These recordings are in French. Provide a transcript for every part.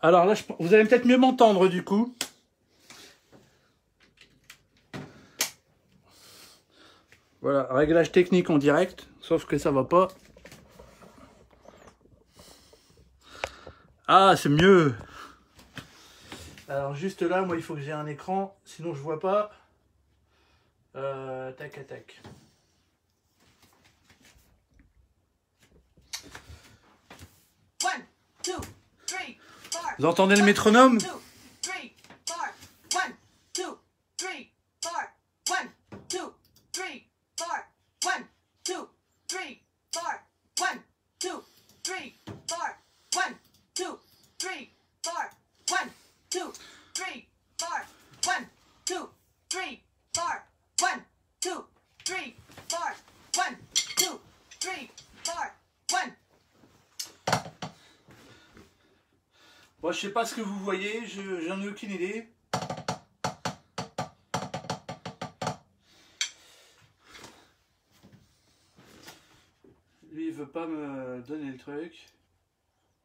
Alors là, vous allez peut-être mieux m'entendre du coup. Voilà, réglage technique en direct, sauf que ça va pas. Ah, c'est mieux. Alors juste là, moi, il faut que j'ai un écran, sinon je vois pas. Tac, tac. Vous entendez le métronome? Bon, je sais pas ce que vous voyez, j'en ai aucune idée. Lui, il veut pas me donner le truc.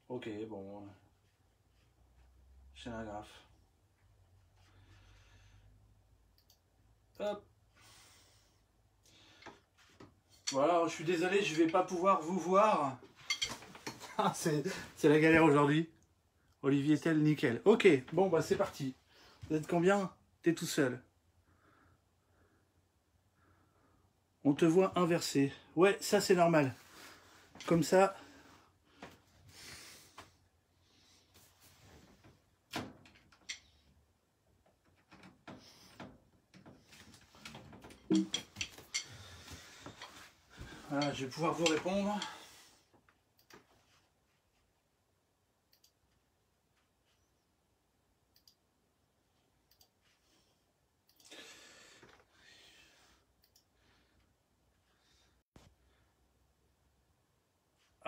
Ok, bon. C'est un graphe. Hop. Voilà, je suis désolé, je vais pas pouvoir vous voir. C'est la galère aujourd'hui. Olivier Tel, nickel. Ok, bon bah c'est parti. Vous êtes combien? T'es tout seul. On te voit inversé. Ouais, ça c'est normal. Comme ça. Voilà, je vais pouvoir vous répondre.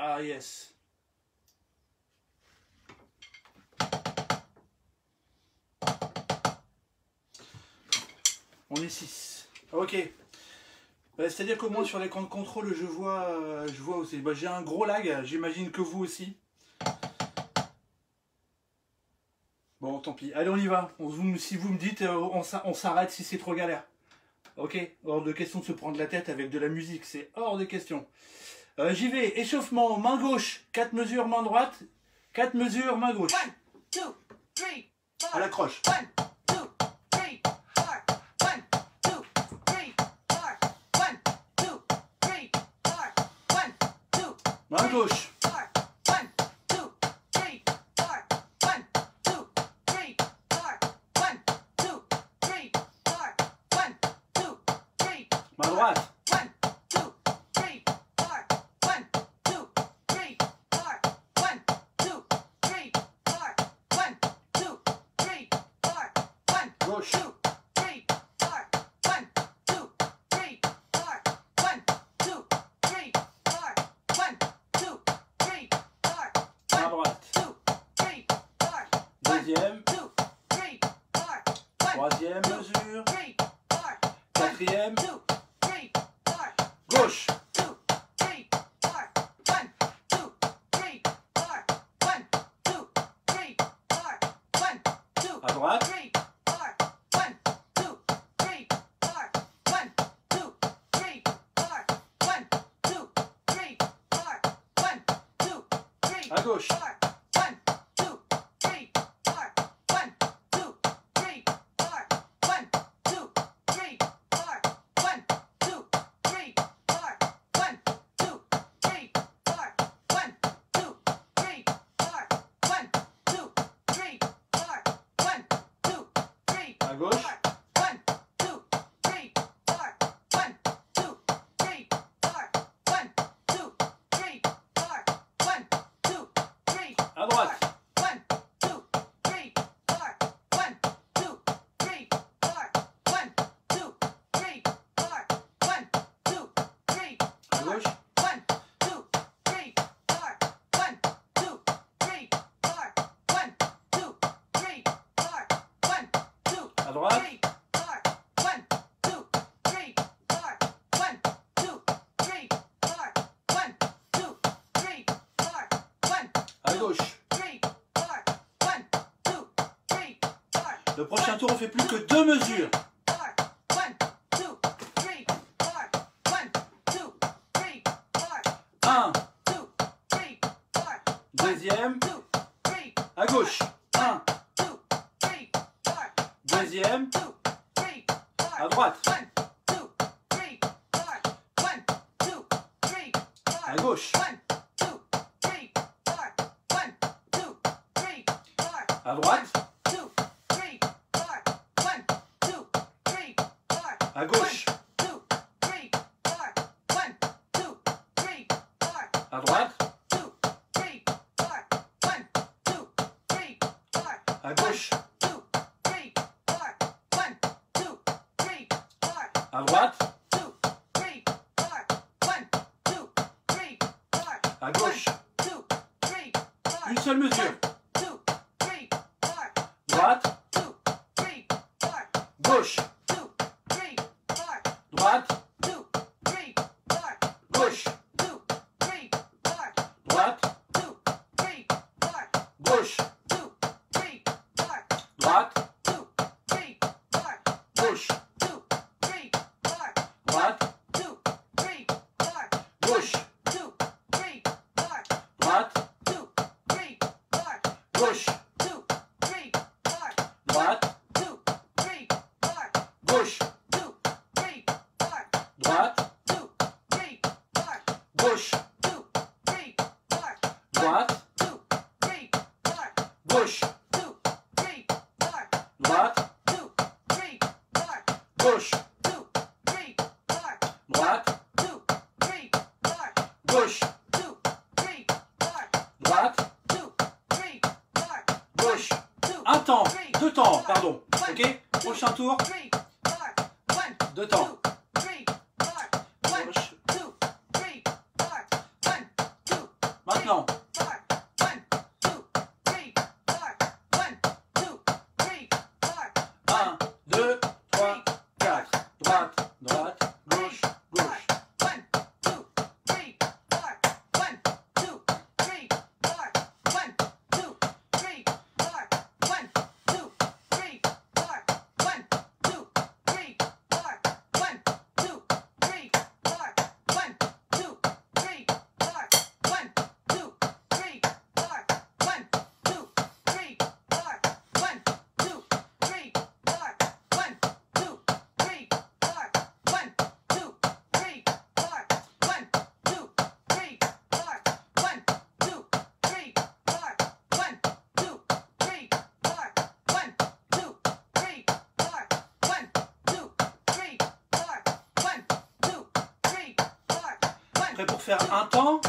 Ah yes. On est 6. Ok. C'est-à-dire qu'au moins sur l'écran de contrôle, je vois aussi. Bah, j'ai un gros lag, j'imagine que vous aussi. Bon, tant pis. Allez, on y va. Si vous me dites, on s'arrête si c'est trop galère. Ok. Hors de question de se prendre la tête avec de la musique. C'est hors de question. J'y vais. Échauffement, main gauche. 4 mesures, main droite. 4 mesures, main gauche. 1, 2, 3, 4. À la croche. 1, 2, 3, 4. 1, 2, 3, 4. 1, 2, 3, 4. 1, 2. Main gauche. 1, 2, 3, 4. 1, 2, 3, 4. 1, 2, 3, 4. 1, 2, 3. Main droite. Gauche. 2, 3, 4. 1, 2, 3, 4. 1, 2, 3, 4. 1, 2, 3, 4. À droite. 2, 3, 4. Deuxième. 2, 3, 4. Troisième mesure. 3, 4. Quatrième. 2, 3, 4. Gauche. 2, 3, 4. 1, 2, 3, 4. 1, 2, 3, 4. 1, 2. À droite. À gauche. 1, 2, 3, 4. 1, 2, 3, 4. 1, 2, 3, 4. 1, 2, 3, 4. 1, 2, 3, 4. 1, 2, 3, 4. 1, 2, 3, 4. 1, 2, 3. À gauche. 1, 2, 3, 4. 1, 2, 3, 4. 1, 2, 3, 4. 1, 2, 3. À droite. 1, 2, 3, 4. 1, 2, 3, 4. 1, 2, 3, 4. 1, 2, 3. À gauche. 1, 2, 3, 4. 1, 2, 3, 4. 1, 2, 3, 4. 1, 2. À droite. prochain tour, on fait plus que 2 mesures. 1, deuxième, à gauche, 1, deuxième, à droite, à gauche, à droite, à gauche, à droite, à gauche, à droite, à gauche, une seule mesure, droite, gauche, droite, gauche, droite, gauche, droite, gauche, droite, gauche, droite, gauche, droite, gauche, droite, gauche, droite, gauche, droite, gauche, droite, gauche, droite, gauche. Un temps, 2 temps, pardon. Ok? Prochain tour, 2 temps. Gauche. Maintenant. 1, 2, 3, 4. Droite, droite, gauche, gauche. Prêt pour faire un temps?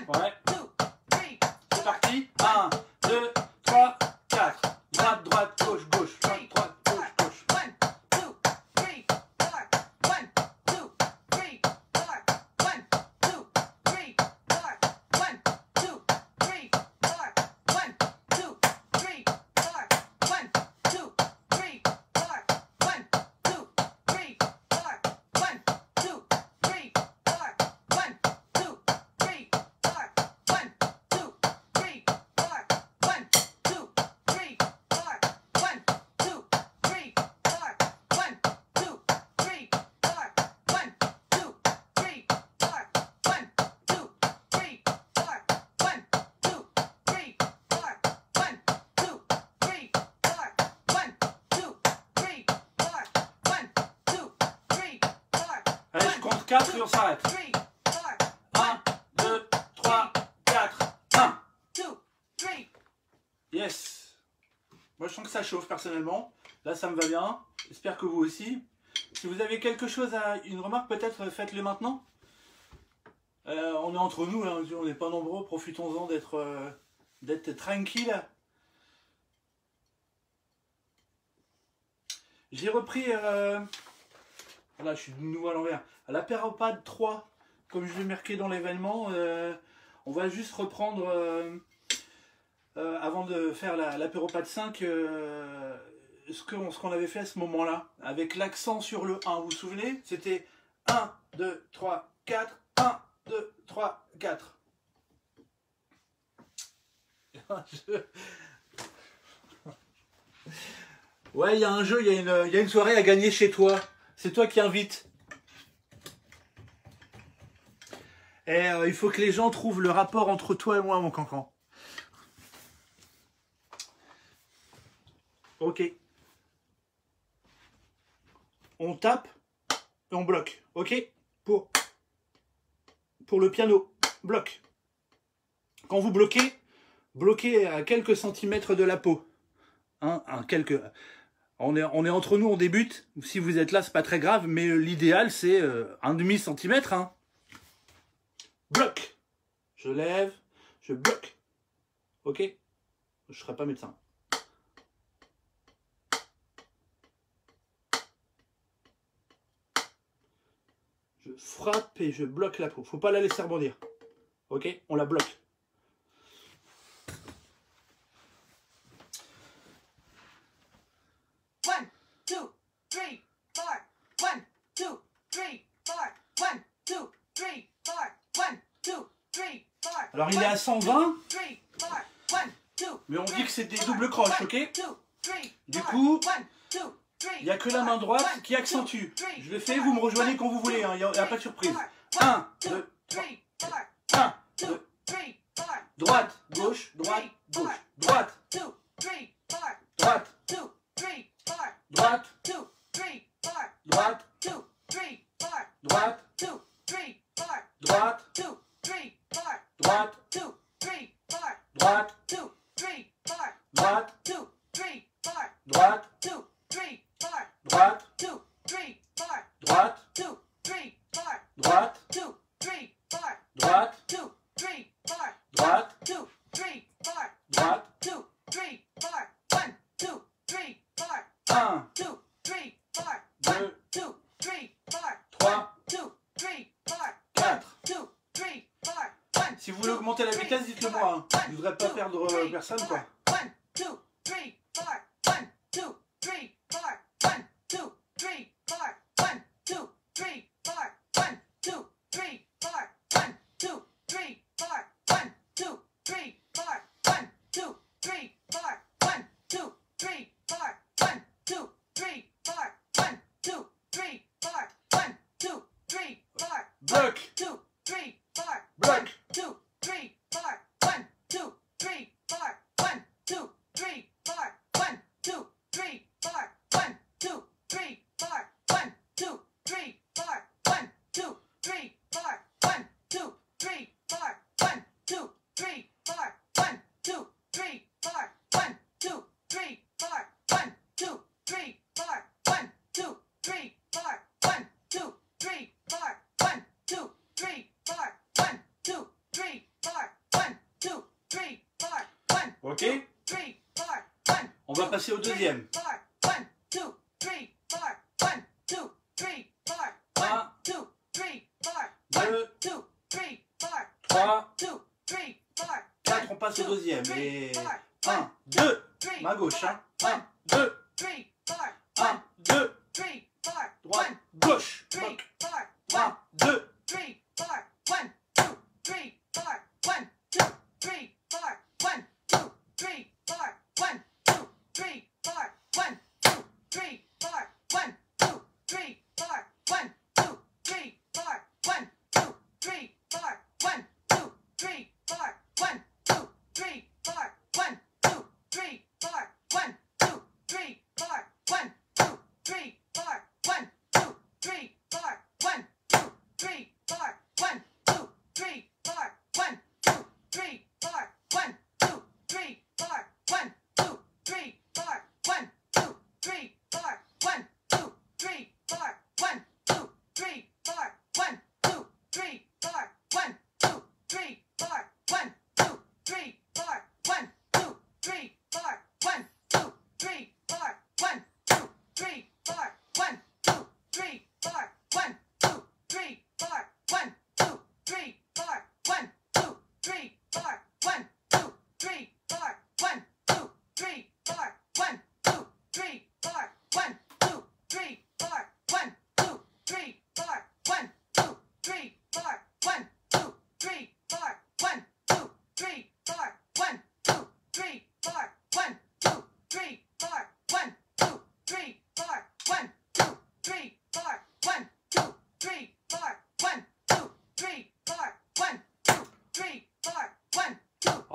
Ouais. C'est parti. 1, 2, 3, 4. Droite, droite, gauche, gauche. Droite, droite, gauche, gauche. Allez, je compte 4 et on s'arrête. 1, 2, 3, 4, 1. Yes. Moi, je sens que ça chauffe personnellement. Là, ça me va bien. J'espère que vous aussi. Si vous avez quelque chose une remarque, peut-être faites-le maintenant. On est entre nous, hein, on n'est pas nombreux. Profitons-en d'être tranquille. J'ai repris, là je suis de nouveau à l'envers, à l'apéropad 3, comme je l'ai marqué dans l'événement. On va juste reprendre, avant de faire l'apéropad 5, ce qu'on avait fait à ce moment-là, avec l'accent sur le 1. Vous vous souvenez? C'était 1, 2, 3, 4, 1, 2, 3, 4. Ouais, il y a un jeu, il y a une soirée à gagner chez toi. C'est toi qui invites. Et il faut que les gens trouvent le rapport entre toi et moi, mon cancan. Ok. On tape et on bloque. Ok. Pour le piano. Bloc. Quand vous bloquez, bloquez à quelques centimètres de la peau. Hein, on est entre nous, on débute. Si vous êtes là, c'est pas très grave, mais l'idéal, c'est un demi-centimètre. Hein. Bloc. Je lève, je bloque. Ok. Je ne serai pas médecin. Je frappe et je bloque la peau. Faut pas la laisser rebondir. Ok. On la bloque. Alors il est à 120, mais on dit que c'est des doubles croches, ok? Du coup, il n'y a que la main droite qui accentue. Je le fais, vous me rejoignez quand vous voulez, il n'y a pas de surprise. 1, 2, 3, 1, 2, droite, gauche, droite, gauche, droite, droite, droite, droite, droite, droite, droite, droite, droite, droite, droite, droite, droite, droite, droite, droite, 1, 2, 3, 4. Si vous voulez augmenter la vitesse, dites-le moi. Hein. Je ne voudrais pas perdre personne, quoi. 4. Ok. On va passer au deuxième. 1, 2, 3, 4, on passe au deuxième. Et 1, 2, main gauche. Hein. 1, 2, 1, 2, droite, gauche. 1, 2, 1, 2,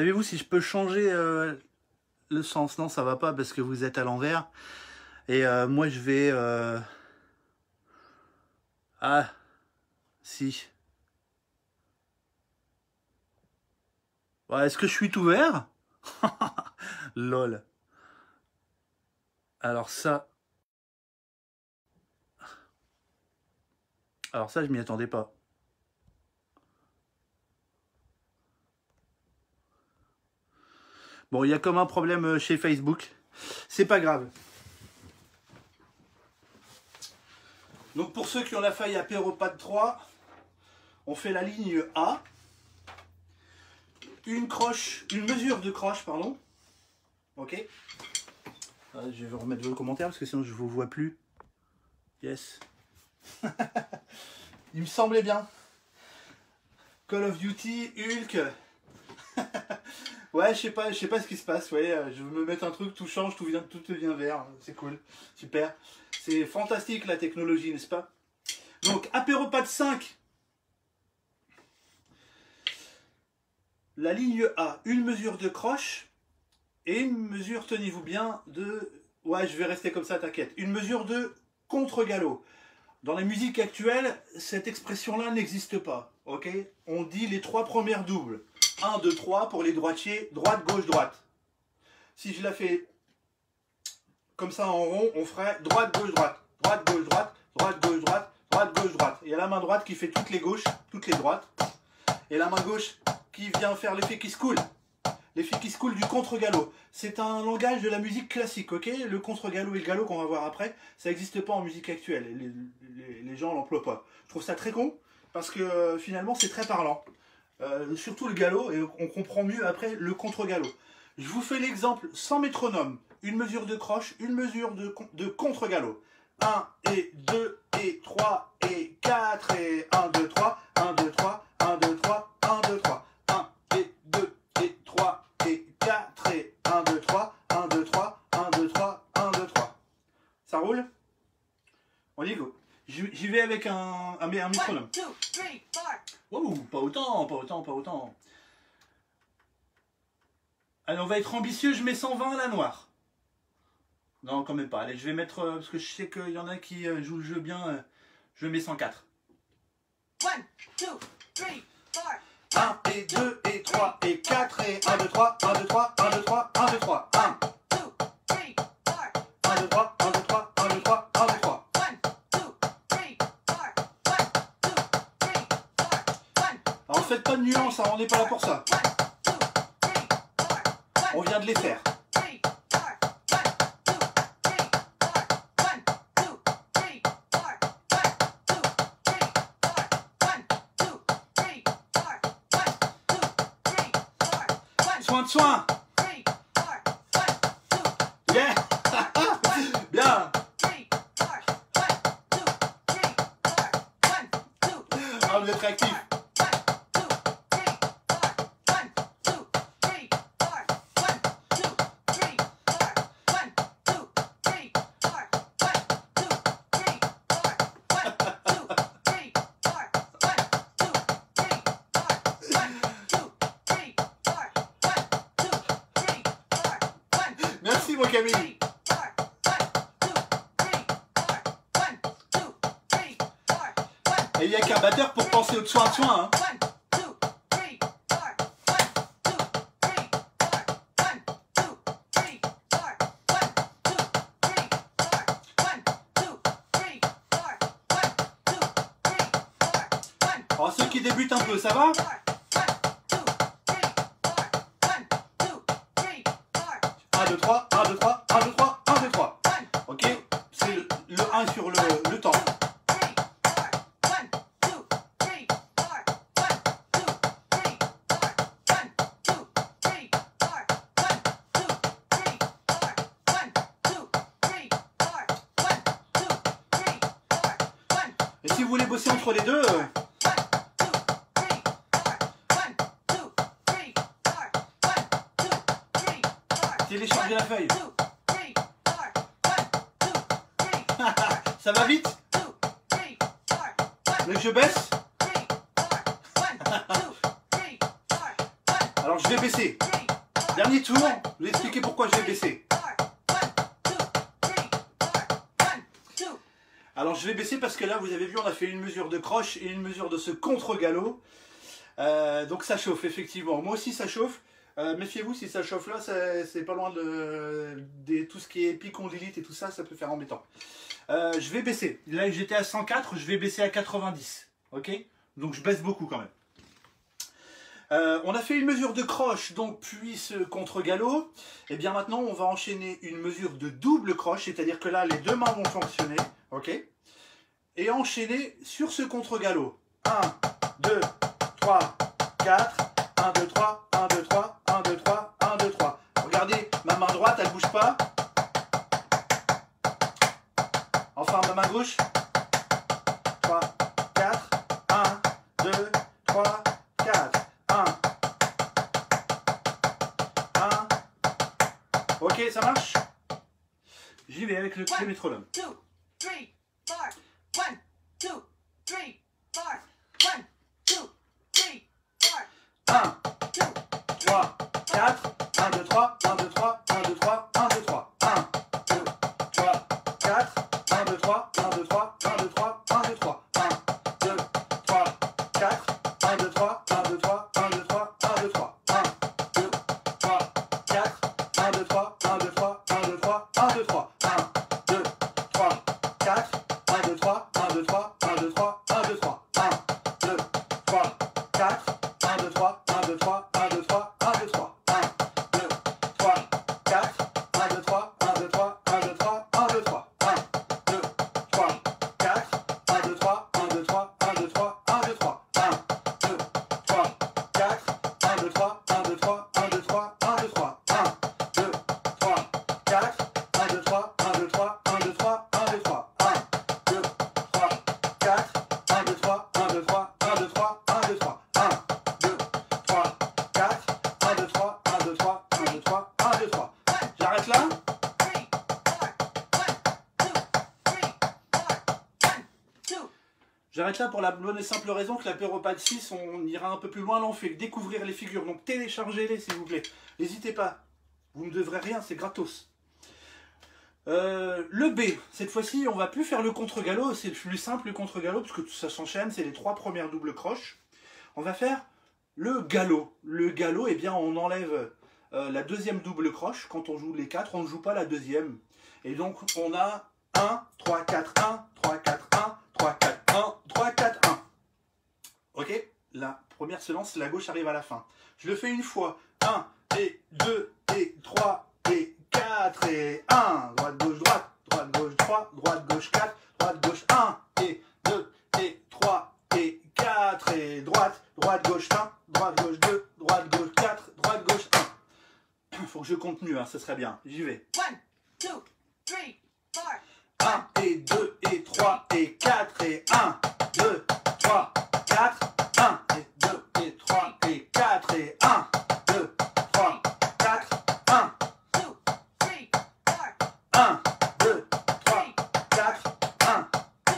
Savez-vous si je peux changer le sens? Non, ça va pas parce que vous êtes à l'envers. Et moi, je vais... Ah, si. Ouais, est-ce que je suis tout vert? Lol. Alors ça... Alors ça, je m'y attendais pas. Bon, il y a comme un problème chez Facebook. C'est pas grave. Donc pour ceux qui ont la feuille Apéropad 3, on fait la ligne A. Une mesure de croche, pardon. Ok. Je vais remettre vos commentaires parce que sinon je vous vois plus. Yes. Il me semblait bien. Call of Duty, Hulk. Ouais, je sais pas ce qui se passe. Ouais, je veux me mettre un truc, tout change, tout devient vert. C'est cool, super. C'est fantastique la technologie, n'est-ce pas? Donc Apéropad 5. La ligne A, une mesure de croche et une mesure, tenez-vous bien, de... Ouais, je vais rester comme ça, t'inquiète. Une mesure de contre-galop. Dans la musique actuelle, cette expression-là n'existe pas. Ok? On dit les 3 premières doubles. 1, 2, 3 pour les droitiers, droite, gauche, droite. Si je la fais comme ça en rond, on ferait droite, gauche, droite. Droite, gauche, droite, droite, gauche, droite, droite, gauche, droite. Il y a la main droite qui fait toutes les gauches, toutes les droites. Et la main gauche qui vient faire l'effet qui se coule. L'effet qui se coule du contre-galop. C'est un langage de la musique classique, ok? Le contre-galop et le galop qu'on va voir après, ça n'existe pas en musique actuelle. Les gens l'emploient pas. Je trouve ça très con, parce que finalement c'est très parlant. Surtout le galop, et on comprend mieux après le contre-galop. Je vous fais l'exemple sans métronome. Une mesure de croche, une mesure de contre-galop. 1 et 2 et 3 et 4 et 1, 2, 3, 1, 2, 3, 1, 2, 3, 1, 2, 3. 1 et 2 et 3 et 4 et 1, 2, 3, 1, 2, 3, 1, 2, 3, 1, 2, 3. Ça roule? On y go. J'y vais avec un métronome. 1, 2, 3, 4. Wow, pas autant, pas autant, pas autant. Allez, on va être ambitieux, je mets 120 à la noire. Non, quand même pas. Allez, je vais mettre, parce que je sais qu'il y en a qui jouent le jeu bien, je mets 104. 1, 2, 3, 4. 1 et 2 et 3 et 4 et 1, 2, 3, 1, 2, 3, 1, 2, 3, 1, 2, 3. 1, 2, 3, 4. 1, 2, 3, 1, 2, 3, 1, 2, 3, 1, 2, 3. 1, 2, 3, 4. 1, 2, 3, 4. Alors, faites pas de nuance, hein, on n'est pas là pour ça. 1, 2, 3, 4. On vient de les faire. 1, 2, 3, 4. Soin de soin. Yeah. Bien. Ah, vous êtes réactifs. Merci mon Camille. Et il n'y a qu'un batteur pour penser au soin de soin. Hein. Alors ceux qui débutent un peu, ça va? 1, 2, 3, 1, 2, 3, 1, 2, 3, 1, 2, 3. Ok? C'est le 1 sur le temps. Et si vous voulez bosser entre les deux, téléchargez la feuille. Ça va vite? Vous voulez que je baisse? Alors je vais baisser. Non, je vais expliquer pourquoi je vais baisser. Alors je vais baisser parce que là, vous avez vu, on a fait une mesure de croche et une mesure de ce contre-galop. Donc ça chauffe, effectivement. Moi aussi, ça chauffe. Méfiez-vous, si ça chauffe là, c'est pas loin de tout ce qui est épicondylite et tout ça, ça peut faire embêtant. Je vais baisser. Là, j'étais à 104, je vais baisser à 90. Ok? Donc je baisse beaucoup quand même. On a fait une mesure de croche, donc puis ce contre-galop. Et bien maintenant, on va enchaîner une mesure de double croche, c'est-à-dire que là, les deux mains vont fonctionner. Ok? Et enchaîner sur ce contre-galop. 1, 2, 3, 4. 1, 2, 3, 1, 2, 3, 1, 2, 3, 1, 2, 3. Regardez, ma main droite, elle bouge pas. Enfin, ma main gauche. 3, 4, 1, 2, 3, 4, 1, 1. Ok, ça marche? J'y vais avec le métronome. 2, 3, 4. 1, 2, 3, 4. 1, 2, 3, 4. 1, 2, 3, 4. 1, 2, 3, 1, 2, 3, 1, 2, 3, 1, 2, 3. 1, 2, 3, 4. 1, 2, 3, 1, 2, 3, 1, 2, 3, 1, 2, 3. 1, 2, 3, 4. 1, 2, 3, 1, 2, 3, 1, 2, 3, 1, 2, 3. 1, 2, 3, 4. 1, 2, 3, 1, 2, 3, 1, 2, 3, 1, 2, 3. 1, 2, 3, 4. 1, 2, 3, 1, 2, 3, 1, 2, 3, 1, 2, 3. 1, 2, 3, 4. 1, 2, 3, 1, 2, 3, 1, 2, 3, 1, 2, 3. 1, 2, 3, 4. 1, 2, 3, 1, 2, 3, 1, 2, 3, 1, 2, 3. 1, 2, 3, 4. 1, 2, 3, 1, 2, 3, 1, 2, 3, 1, 2, 3. 1, 2, 3, 4. 1, 2, 3, 1, 2, 3, 1, 2, 3, 1, 2, 3. 1, 2, 3, 4. 1, 2, 3, 1, 2, 3, 1, 2, 3, 1, 2, 3. 1, 2, 3, 4. 1, 2, 3, 1, 2, 3, 1, 2, 3, 1, 2, 3. 1, 2, 3, 4. 1, 2, 3, 1, 2, 3, 1, 2, 3, 1, 2, 3. J'arrête là. J'arrête là pour la bonne et simple raison que l'apéropathe 6, on ira un peu plus loin, là on fait découvrir les figures, donc téléchargez-les s'il vous plaît. N'hésitez pas, vous ne devrez rien, c'est gratos. Le B, cette fois-ci on va plus faire le contre-galop, c'est plus simple le contre-galop, parce que ça s'enchaîne, c'est les 3 premières doubles croches. On va faire le galop. Le galop, eh bien on enlève la deuxième double croche, quand on joue les 4, on ne joue pas la deuxième. Et donc on a 1, 3, 4, 1, 3, 4, 1, 3, 4, 1, 3, 4, 1. Ok? La première se lance, la gauche arrive à la fin. Je le fais une fois. 1, et 2, et 3, et 4, et 1. Droite, gauche, droite, gauche, 3, droite, gauche, 4, droite, gauche, 1, et 2, et 3, et 4, et droite, droite, gauche, 1, droite, gauche, 2, droite, gauche, 4, droite, gauche, 1. Faut que je compte mieux, hein, ce serait bien. J'y vais. 1, 2, 3, 4. 1, et 2, et 3, et 4, et 1, 2, 3, 4, 1, et 2, et 3, et 4, et 1, 2, 3, 4, 1, 2, 3, 4. 1, 2, 3, 4, 1. 2,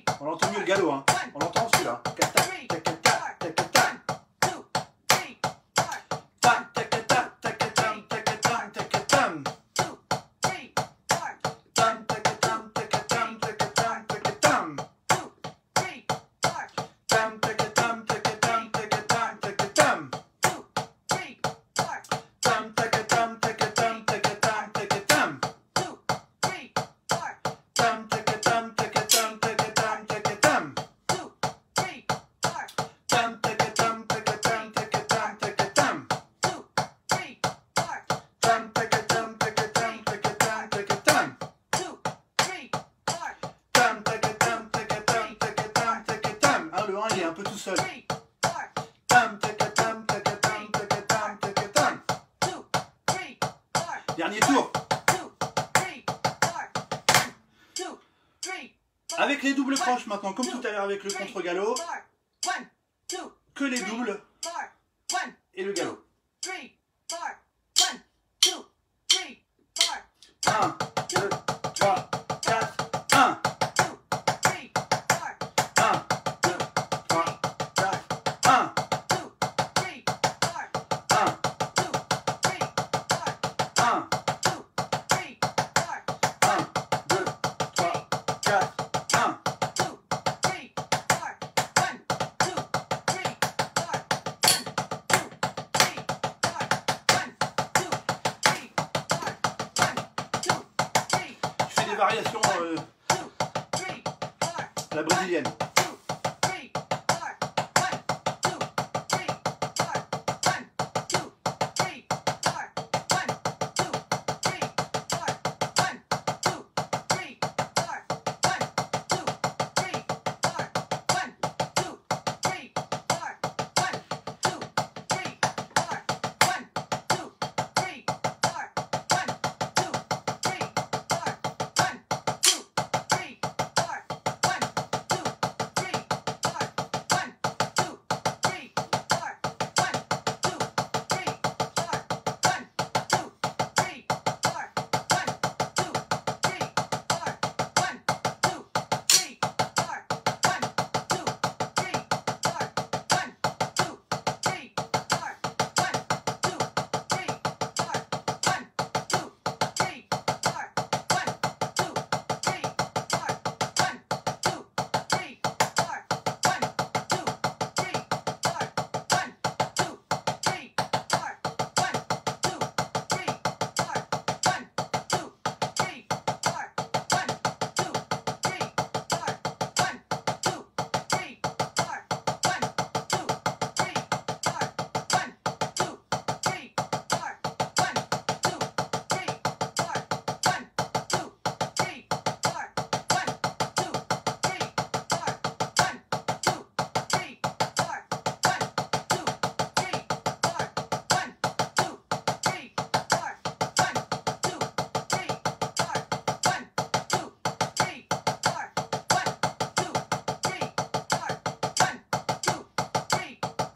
3. On entend mieux le galop, hein. On l'entend celui-là. Tac, tac, tac, tac, tac, tac, tac, tac. 2, 3, 4. Tac, tac, tac, tac, tac, tac, tac, tac, tac, tac, tac, tac. 2, 3, 4. Tam, tac, tam, tac, tam, tac, tam, tac, tam. 2, 3, 4. Tam, tac, tam, tac, tam, tac, tam, tac, tam. 2, 3, 4. Tam, tac, tam, tac, tam, tac, tam, tac, tam. 2, 3, 4. Tam, tac, tam, tac, tam, tac, tam, tac, tam. 2, 3, 4. Tam, tac, tam, tac, tam, tac, tam, tac, tam. 2, 3, 4. Tam, tac, tam, tac, tam, tac, tam, tac, tam. 2, 3, 4. Tam, tac, tam, tac, tam, tac, tam, tac, tam. Ah, le 1 il est un peu tout seul. 3, 4. Tam, tac, tam, tac, tam, tac, tam, tac, tam. 2, 3, 4. Dernier tour. 2, 3, 4. 2, 3, 4. Avec les doubles croches maintenant, comme tout à l'heure avec le contre-galop, 1, 2, que les doubles 4. 1, et le galop. 3, 4. 1, 2, 3, 4. 1, 2, 3, 4, 1. 2, 3, 4. 1, 2, 3, 4, 1. 2, 3, 4. 1, 2, 3, variation, la brésilienne.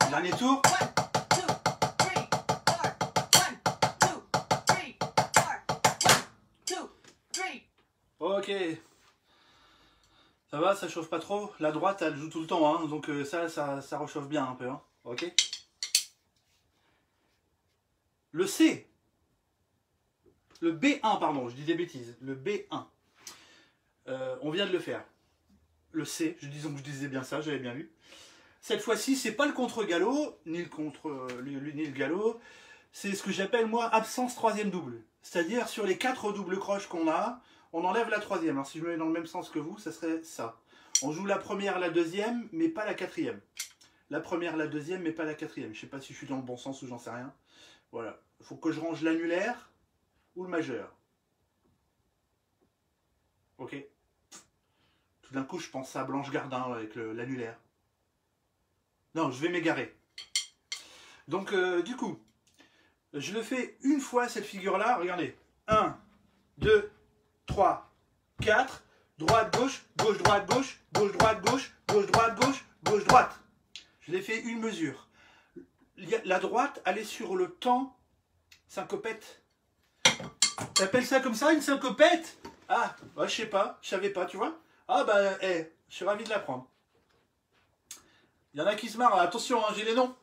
Dernier tour. Ok. Ça va, ça chauffe pas trop. La droite, elle joue tout le temps, hein, donc ça réchauffe bien un peu. Hein. Ok. Le C. Le B1, pardon, je dis des bêtises. Le B1. On vient de le faire. Le C, disons que je disais bien ça, j'avais bien vu. Cette fois-ci, c'est pas le contre-galop, ni le galop. C'est ce que j'appelle, moi, absence troisième double. C'est-à-dire, sur les 4 doubles croches qu'on a, on enlève la troisième. Alors, si je me mets dans le même sens que vous, ça serait ça. On joue la première, la deuxième, mais pas la quatrième. La première, la deuxième, mais pas la quatrième. Je sais pas si je suis dans le bon sens ou j'en sais rien. Voilà. Il faut que je range l'annulaire ou le majeur. Ok. Tout d'un coup, je pense à Blanche Gardin avec l'annulaire. Non, je vais m'égarer. Donc, du coup, je le fais une fois, cette figure-là. Regardez. 1, 2, 3, 4. Droite, gauche, gauche, droite, gauche, gauche, droite, gauche, gauche, droite, gauche, gauche, droite. Je l'ai fait une mesure. La droite, elle est sur le temps syncopette. T'appelles ça comme ça, une syncopette? Ah, bah, je sais pas, je savais pas, tu vois. Ah bah, je suis ravi de l'apprendre. Il y en a qui se marrent, attention, hein, j'ai les noms.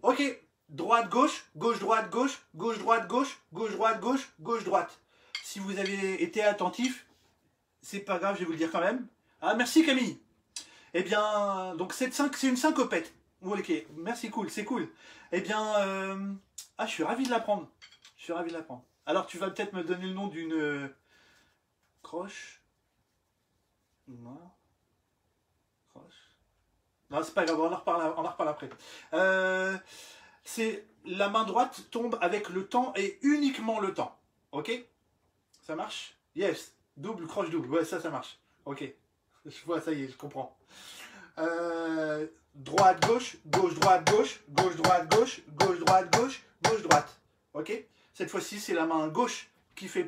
Ok, droite, gauche, gauche, droite, gauche, gauche, droite, gauche, gauche, droite, gauche, gauche, droite. Si vous avez été attentif, c'est pas grave, je vais vous le dire quand même. Ah, merci Camille. Eh bien, donc c'est une syncopette. Ok, merci, cool, c'est cool. Eh bien, je suis ravi de l'apprendre. Je suis ravi de l'apprendre. Alors, tu vas peut-être me donner le nom d'une croche. Non. Non, c'est pas grave, on en reparle après. C'est la main droite tombe avec le temps et uniquement le temps. Ok? Ça marche? Yes. Double, croche double. Ouais, ça marche. Ok. Je vois, ça y est, je comprends. Droite, gauche, gauche, droite, gauche, gauche, droite, gauche, gauche, droite, gauche, gauche, droite. Ok? Cette fois-ci, c'est la main gauche qui fait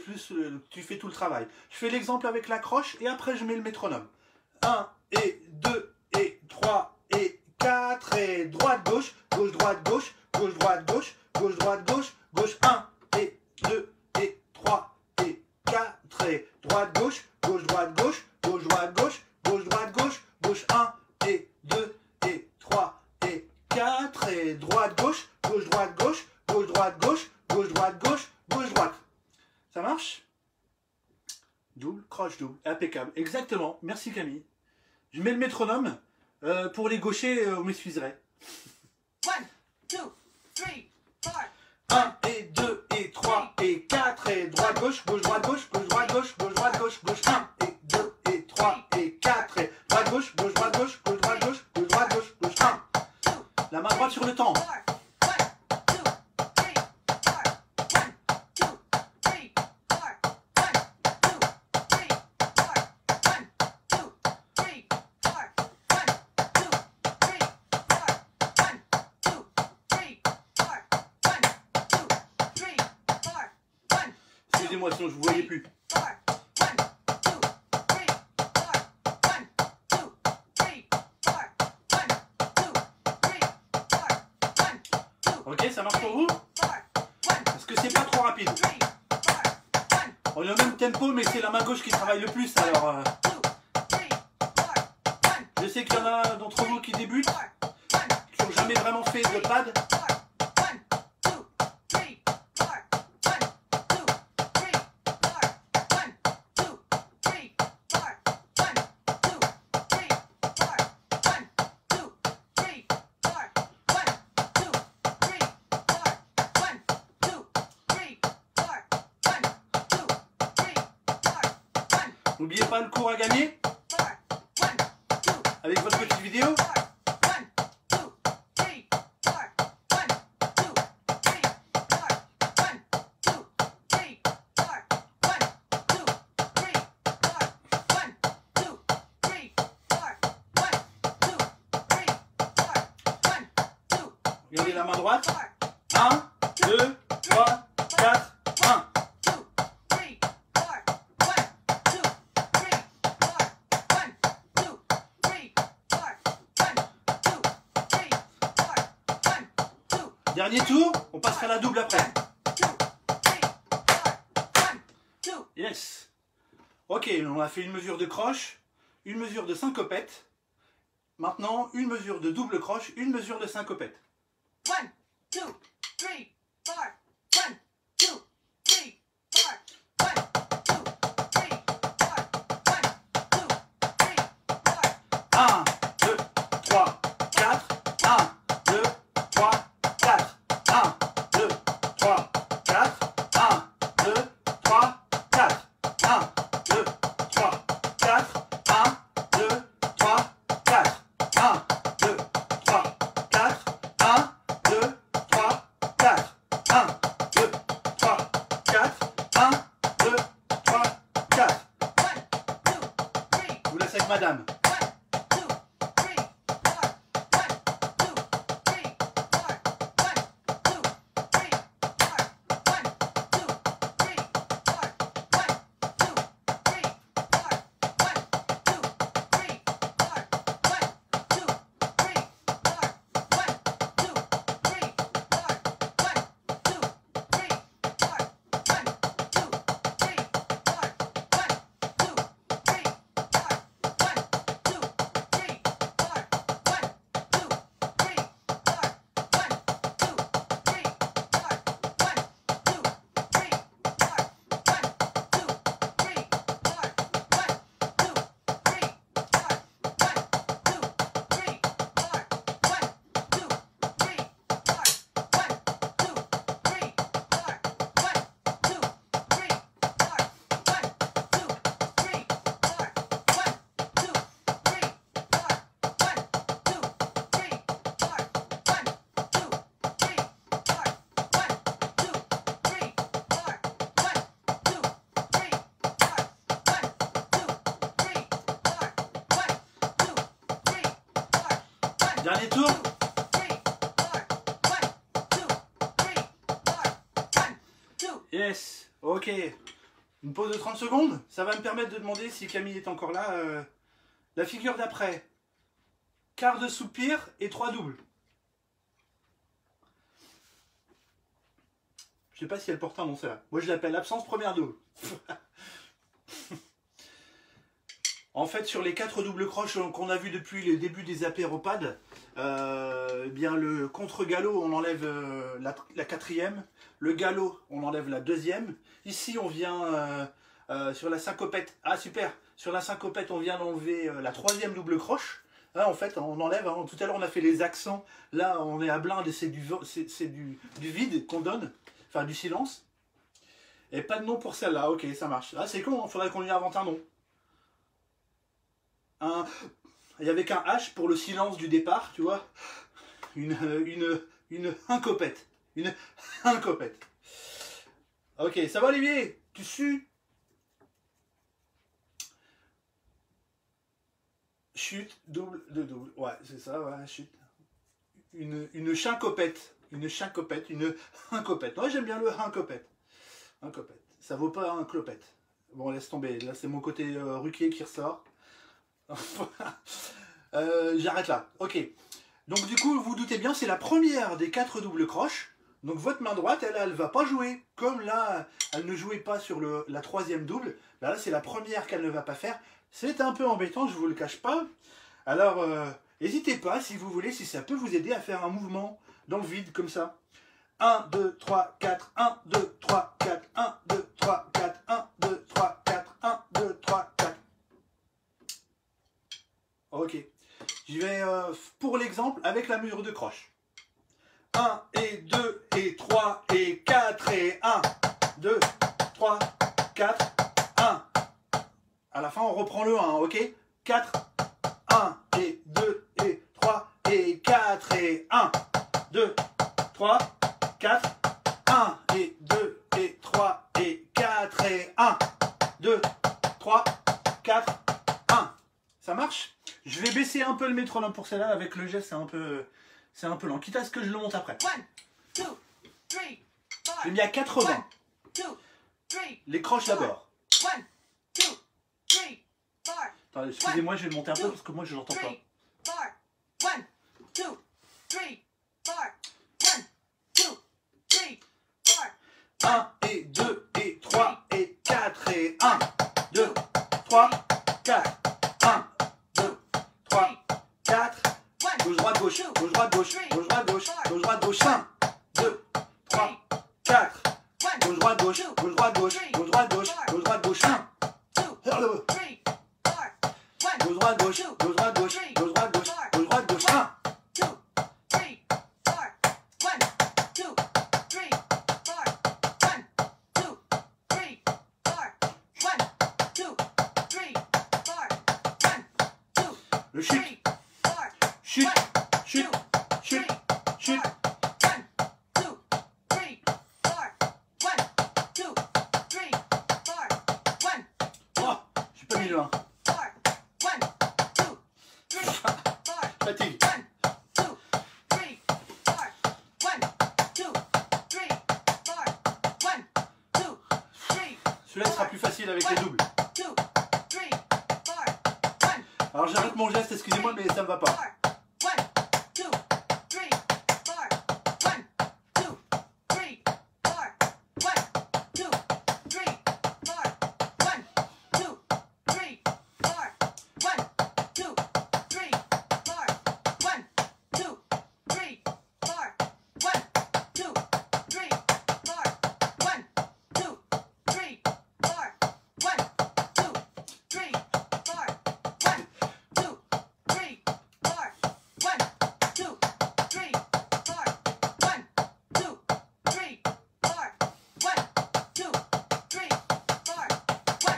tu fais tout le travail. Je fais l'exemple avec la croche et après je mets le métronome. 1 et 2 et 3 et 4 et droite, gauche, gauche, droite, gauche, gauche, droite, gauche, gauche, droite, gauche, gauche, 1 et 2 et 3 et 4 et droite, gauche, gauche, droite, gauche, gauche, droite, gauche, gauche, droite, gauche, gauche, 1 et 2 et 3 et 4 et droite, gauche, gauche, droite, gauche, gauche, droite, gauche, gauche, droite, gauche, gauche, droite. Ça marche? Double, croche, double. Impeccable. Exactement. Merci Camille. Je mets le métronome. Pour les gauchers, on m'excuserait. 1, 2, 3, 4. 1 et 2 et 3 et 4 et droite, gauche, gauche, droite, gauche, gauche, droite, gauche, gauche, droite, gauche, gauche, 1 et 2 et 3 et 4 et droite, gauche, gauche, droite, gauche, gauche, droite, gauche, gauche, droite, gauche, gauche, 1. La main droite sur le temps. Excusez-moi, sinon je vous voyais plus. Ok, ça marche pour vous? Parce que c'est pas trop rapide. On est au même tempo, mais c'est la main gauche qui travaille le plus, alors... Je sais qu'il y en a d'entre vous qui débutent, qui n'ont jamais vraiment fait de pad. N'oubliez pas le cours à gagner avec votre petite vidéo. Regardez la main droite. 1, 2, 3, 4, 1. Dernier tour, on passera la double après. Yes. Ok, on a fait une mesure de croche, une mesure de syncopette. Maintenant, une mesure de double croche, une mesure de syncopette. 1, 2, 3, 4. 1, 2, 3, 4. 1, 2, 3, 4. 1, 2, 3, 4. 1, 2, 3, 4. 1, 2, 3, 4. 1, 2, 3, 4. 1, 2, 3, 4. 1, 2, 3, 4. 1, 2, 3, 4. 1, 2, 3, 4. 1, 2, 3, 4. 1, 2, 3, 4. Je vous laisse avec madame. Dernier tour. Yes, ok. Une pause de 30 secondes. Ça va me permettre de demander si Camille est encore là. La figure d'après. Quart de soupir et 3 doubles. Je sais pas si elle porte un nom celle-là. Moi je l'appelle absence première double. En fait, sur les 4 doubles croches qu'on a vu depuis le début des apéropades, eh bien le contre-galop, on enlève la quatrième. Le galop, on enlève la deuxième. Ici, on vient sur la syncopette. Ah, super! Sur la syncopette, on vient d'enlever la troisième double croche. Là, en fait, on enlève. Hein, tout à l'heure, on a fait les accents. Là, on est à blinde et c'est du vide qu'on donne. Enfin, du silence. Et pas de nom pour celle-là, ok, ça marche. Ah, c'est con, il faudrait qu'on lui invente un nom. Il y avait qu'un H pour le silence du départ, tu vois. Une incopette. Une incopette. Ok, ça va Olivier? Tu sues? Chute, double, de double. Ouais, c'est ça, ouais, chute. Une chincopette. Une chincopette, une incopette. Ouais, j'aime bien le incopette. Incopette. Ça vaut pas un clopette. Bon, laisse tomber. Là, c'est mon côté Ruquier qui ressort. J'arrête là. Ok. Donc, du coup, vous doutez bien, c'est la première des 4 doubles croches. Donc, votre main droite, elle va pas jouer. Comme là, elle ne jouait pas sur la 3e double. Là, c'est la première qu'elle ne va pas faire. C'est un peu embêtant, je vous le cache pas. Alors, n'hésitez pas, si vous voulez, si ça peut vous aider à faire un mouvement dans le vide, comme ça. 1, 2, 3, 4, 1, 2, 3, 4, 1, 2, 3, 4, 1, 2, 3, 4, 1, 2, 3, 4. Ok. Je vais pour l'exemple avec la mesure de croche. 1 et 2 et 3 et 4 et 1, 2, 3, 4, 1. À la fin, on reprend le 1, ok? 4, 1 et 2 et 3 et 4 et 1, 2, 3, 4, 1 et 2 et 3 et 4 et 1, 2, 3, 4, 1. Ça marche? Je vais baisser un peu le métronome pour celle-là, avec le geste c'est un peu lent, quitte à ce que je le monte après. 1, 2, 3, 4. J'ai mis à 80. 1, 2, 3. Les croches d'abord. 1, 2, 3, 4. Attendez, excusez-moi, je vais le monter un peu parce que moi je l'entends pas. 1, 2, 3, 4. 1, 2, 3, 4. 1 et 2 et 3 et 4 et 1, 2, 3, 4, 1, 2, 3, 4, gauche, droite, gauche, gauche, droite, gauche, gauche, droite, gauche, gauche, droite, gauche, 1, 2, 3, 4, gauche, droite, gauche, gauche, droite, gauche, gauche, droite, gauche, gauche, droite, gauche, 1, 2, 3, 4. 1, gauche, droite, gauche, gauche, droite, gauche, gauche, droite, gauche, gauche, droite, gauche, 1. 2, 3, 4. 1, 2, 3, 4. 1, 2, 3, 4. 1, 2, 3, 4. 1, 2, Le chute, 3, 4. chute, chute, chute, chute. 1, 2, 3, 4. 1, 2, 3, 4. 1, Oh, j'ai pas mis le 1. 4. 1, 2, 3, 4. Fatigue. 1, 2, 3, 4. 1, 2, 3, 4. 1, 2, 3. Celui-là sera plus facile avec les doubles. 2, 3, 4. 1, Alors j'arrête mon geste, excusez-moi, mais ça me va pas. 1, 2, 3, 4. 1, 2, 3, 4. 1, 2, 3, 4. 1, 2, 3, 4. 1, 2, 3, 4. 1, 2, 3, 4. 1, 2, 3, 4. 1, 2, 3, 4. 1, 2, 3, 4. 1, 2, 3, 4. 1, 2, 3, 4. 1, 2, 3, 4.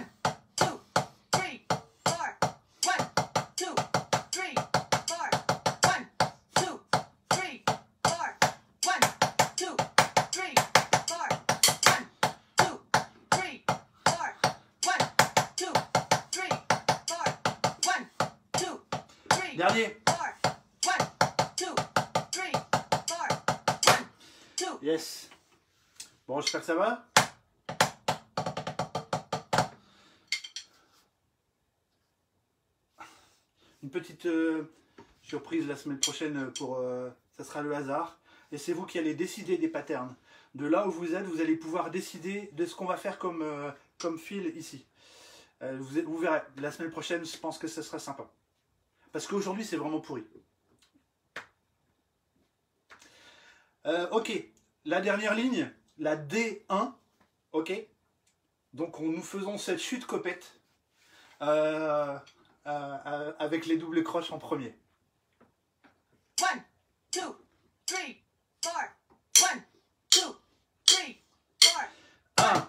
1, 2, 3, 4. 1, 2, 3, 4. 1, 2, 3, 4. 1, 2, 3, 4. 1, 2, 3, 4. 1, 2, 3, 4. 1, 2, 3, 4. 1, 2, 3, Dernier. 4. 1, 2, 3, 4. 1, 2. Yes. Bon, j'espère que ça va. Une petite surprise la semaine prochaine pour ça sera le hasard. Et c'est vous qui allez décider des patterns. De là où vous êtes, vous allez pouvoir décider de ce qu'on va faire comme, comme fil ici. Vous verrez, la semaine prochaine, je pense que ça sera sympa. Parce qu'aujourd'hui, c'est vraiment pourri. Ok, la dernière ligne, la D1, ok. Donc nous faisons cette chute copette avec les doubles croches en premier. 1, 2, 3, 4. 1, 2, 3, 4. 1,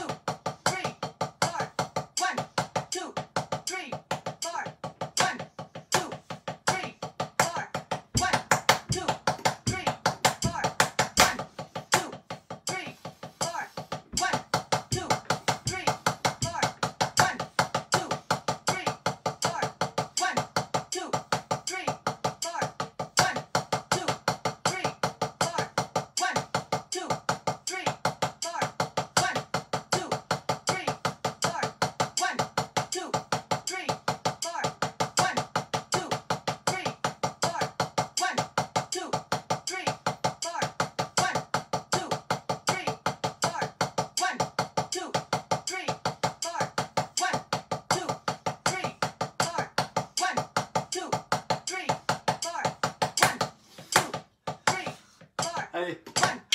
Allez,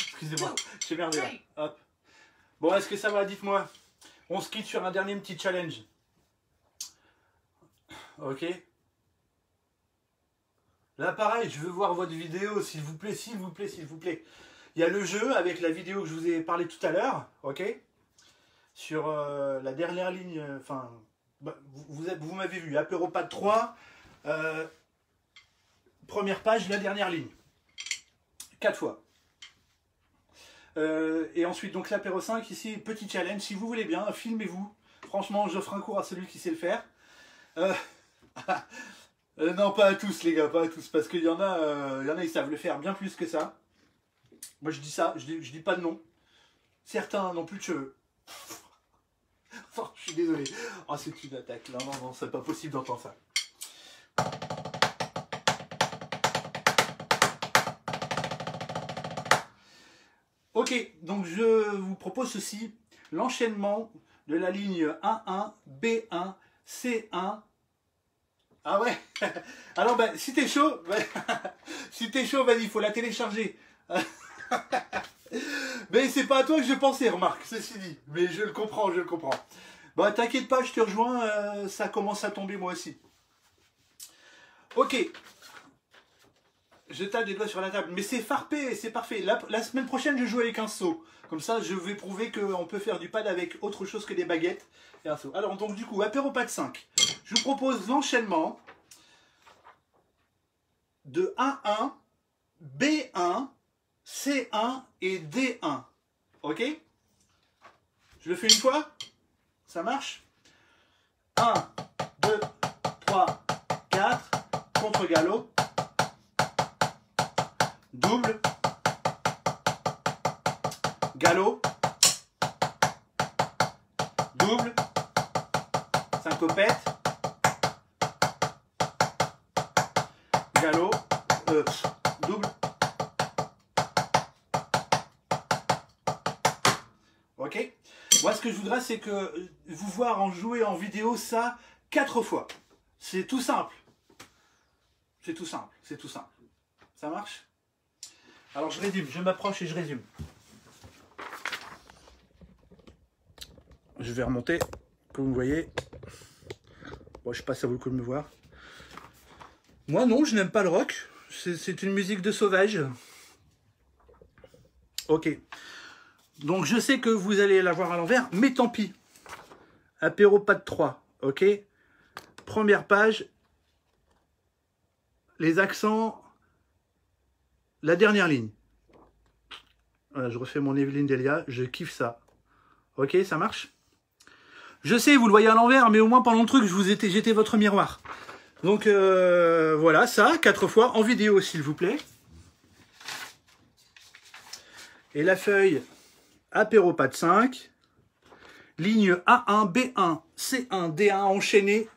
excusez-moi, j'ai merdé là. Hop. Bon, est-ce que ça va? Dites-moi. On se quitte sur un dernier petit challenge. Ok. Là, pareil, je veux voir votre vidéo, s'il vous plaît, s'il vous plaît, s'il vous plaît. Il y a le jeu avec la vidéo que je vous ai parlé tout à l'heure, ok? Sur la dernière ligne, enfin, vous m'avez vu, apéropathe 3, première page, la dernière ligne. 4 fois. Et ensuite, donc l'apéro 5, ici, petit challenge, si vous voulez bien, filmez-vous. Franchement, j'offre un cours à celui qui sait le faire. Non, pas à tous, les gars, pas à tous, parce qu'il y en a, ils savent le faire bien plus que ça. Moi, je dis ça, je dis pas de nom. Certains n'ont plus de cheveux. Oh, je suis désolé. Oh, c'est une attaque. Non, non, non, c'est pas possible d'entendre ça. Ok, donc je vous propose ceci, l'enchaînement de la ligne 1-1, B1, C1. Ah ouais. Alors ben, si t'es chaud, si t'es chaud, vas-y, il faut la télécharger. Mais c'est pas à toi que je pensais, remarque, ceci dit. Mais je le comprends, je le comprends. Bon, t'inquiète pas, je te rejoins, ça commence à tomber moi aussi. Ok. Je tape des doigts sur la table. Mais c'est farpé, c'est parfait. La semaine prochaine, je joue avec un seau. Comme ça, je vais prouver qu'on peut faire du pad avec autre chose que des baguettes et un seau. Alors, donc du coup, apéropathe 5. Je vous propose l'enchaînement de 1-1, B1, C1 et D1. Ok? Je le fais une fois? Ça marche? 1, 2, 3, 4, contre-galop. Double, galop, double, syncopette, galop, double. Ok. Moi, ce que je voudrais, c'est que vous voir en jouer en vidéo ça 4 fois. C'est tout simple. C'est tout simple. C'est tout simple. Ça marche? Alors je résume, je m'approche et je résume. Je vais remonter, comme vous voyez. Bon, je sais pas si ça vaut le coup de me voir. Moi non, je n'aime pas le rock. C'est une musique de sauvage. Ok. Donc je sais que vous allez la voir à l'envers, mais tant pis. Apéropathe 3, ok. Première page. Les accents... La dernière ligne. Voilà, je refais mon Evelyne Delia, je kiffe ça. Ok, ça marche? Je sais, vous le voyez à l'envers, mais au moins pendant le truc, j'étais votre miroir. Donc voilà, ça, 4 fois, en vidéo s'il vous plaît. Et la feuille apéropathe 5, ligne A1, B1, C1, D1 enchaînée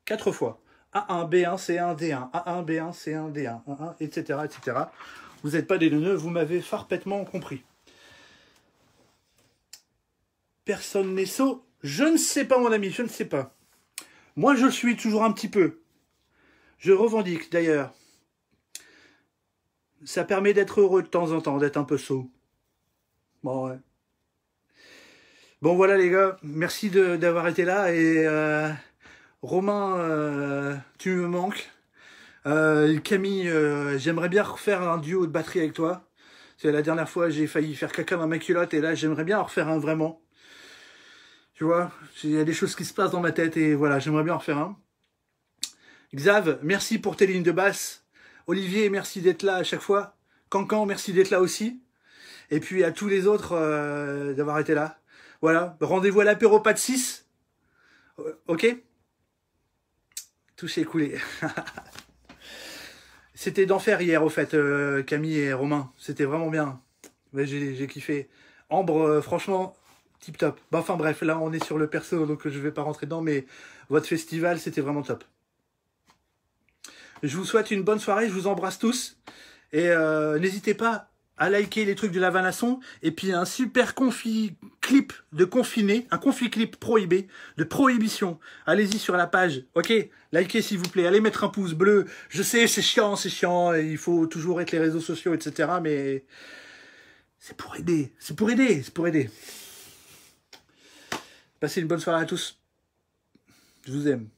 4 fois. A1, B1, C1, D1, A1, B1, C1, D1, A1, etc., etc. Vous n'êtes pas des neuneux, vous m'avez parfaitement compris. Personne n'est sot. Je ne sais pas, mon ami, je ne sais pas. Moi, je le suis toujours un petit peu. Je revendique, d'ailleurs. Ça permet d'être heureux de temps en temps, d'être un peu sot. Bon, ouais. Bon, voilà, les gars. Merci d'avoir été là. Et Romain, tu me manques. Camille, j'aimerais bien refaire un duo de batterie avec toi. C'est la dernière fois, j'ai failli faire caca dans ma culotte. Et là, j'aimerais bien en refaire un vraiment. Tu vois, il y a des choses qui se passent dans ma tête et voilà, j'aimerais bien en faire un. Xav, merci pour tes lignes de basse. Olivier, merci d'être là à chaque fois. Cancan, merci d'être là aussi. Et puis à tous les autres d'avoir été là. Voilà, rendez-vous à l'apéro pas de 6. Ok? Tout s'est écoulé. C'était d'enfer hier au fait, Camille et Romain. C'était vraiment bien. Ouais, j'ai kiffé. Ambre, franchement... Tip top. Bah, enfin bref, là on est sur le perso, donc je vais pas rentrer dedans, mais votre festival, c'était vraiment top. Je vous souhaite une bonne soirée, je vous embrasse tous. Et n'hésitez pas à liker les trucs de la Vanasson. Et puis un super clip de confiné, un confi clip prohibé, de prohibition. Allez-y sur la page, ok? Likez s'il vous plaît, allez mettre un pouce bleu. Je sais, c'est chiant, il faut toujours être les réseaux sociaux, etc. Mais c'est pour aider, c'est pour aider, c'est pour aider. Passez une bonne soirée à tous. Je vous aime.